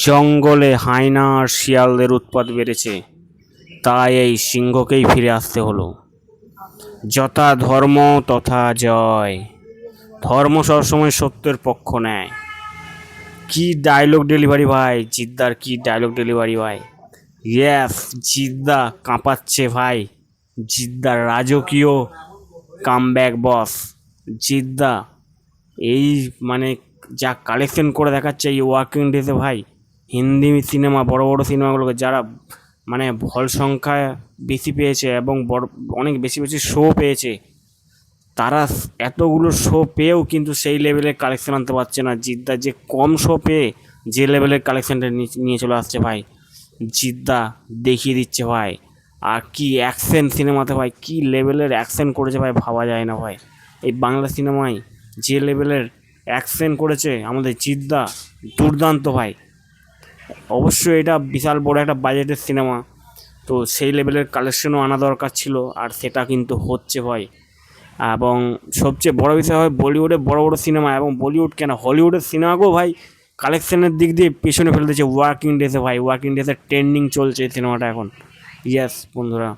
জঙ্গলে হায়না আর শিয়ালদের উৎপাত বেড়েছে, তাই এই সিংহকেই ফিরে আসতে হলো। যথা ধর্ম তথা জয়। ধর্ম সবসময় সত্যের পক্ষ নেয়। কি ডায়লগ ডেলিভারি ভাই, জিদ্দার কি ডায়লগ ডেলিভারি ভাই। ইয়েস, জিদ্দা কাঁপাচ্ছে ভাই। জিদ্দার রাজকীয় কামব্যাক বস। জিদ্দা এই মানে যা কালেকশন করে দেখাচ্ছে এই ওয়ার্কিং ডেতে ভাই, হিন্দি সিনেমা বড় বড় সিনেমাগুলোকে যারা মানে হল সংখ্যা বেশি পেয়েছে এবং বড় অনেক বেশি বেশি শো পেয়েছে, তারা এতগুলো শো পেয়েও কিন্তু সেই লেভেলের কালেকশন আনতে পারছে না। জিদ্দা যে কম শো পেয়ে যে লেভেলের কালেকশনটা নিয়ে চলে আসছে ভাই, জিদ্দা দেখিয়ে দিচ্ছে ভাই। আর কি অ্যাকশন সিনেমাতে ভাই, কি লেভেলের অ্যাকশন করেছে ভাই, ভাবা যায় না ভাই। এই বাংলা সিনেমায় যে লেভেলের অ্যাকশন করেছে আমাদের জিদ্দা, দুর্দান্ত ভাই। অবশ্যই এটা বিশাল বড় একটা বাজেটের সিনেমা, তো সেই লেভেলের কালেকশনও আনা দরকার ছিল, আর সেটা কিন্তু হচ্ছে ভাই। এবং সবচেয়ে বড় বিষয় হয় বলিউডের বড় বড় সিনেমা, এবং বলিউড কেন হলিউডের সিনেমাকেও ভাই কালেকশনের দিক দিয়ে পেছনে ফেলে দিয়েছে ওয়ার্কিং ডেসে ভাই। ওয়ার্কিং ডেসে ট্রেন্ডিং চলছে এই সিনেমাটা এখন। ইয়েস বন্ধুরা,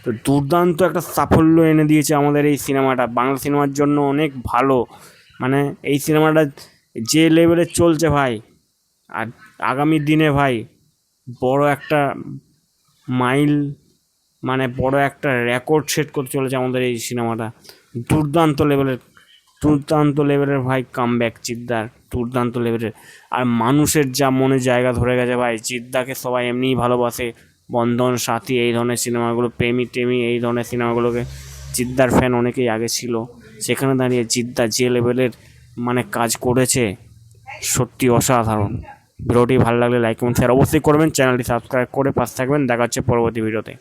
তো দুর্দান্ত একটা সাফল্য এনে দিয়েছে আমাদের এই সিনেমাটা, বাংলা সিনেমার জন্য অনেক ভালো। মানে এই সিনেমাটা যে লেভেলে চলছে ভাই, আর আগামী দিনে ভাই বড় একটা মাইল মানে বড় একটা রেকর্ড সেট করতে চলেছে আমাদের এই সিনেমাটা। দুর্দান্ত লেভেলের, দুর্দান্ত লেভেলের ভাই কামব্যাক জিদ্দার, দুর্দান্ত লেভেলের। আর মানুষের যা মনে জায়গা ধরে গেছে ভাই, জিদ্দাকে সবাই এমনিই ভালোবাসে। বন্ধন, সাথী, এই ধরনের সিনেমাগুলো, প্রেমী টেমি, এই ধরনের সিনেমাগুলোকে জিদ্দার ফ্যান অনেকেই আগে ছিল। সেখানে দাঁড়িয়ে জিদ্দা যে লেভেলের মানে কাজ করেছে, সত্যি অসাধারণ। ভিডিওটি ভালো লাগলে লাইক এবং শেয়ার অবশ্যই করবেন, চ্যানেলটি সাবস্ক্রাইব করে পাশে থাকবেন। দেখা হচ্ছে পরবর্তী ভিডিওতে।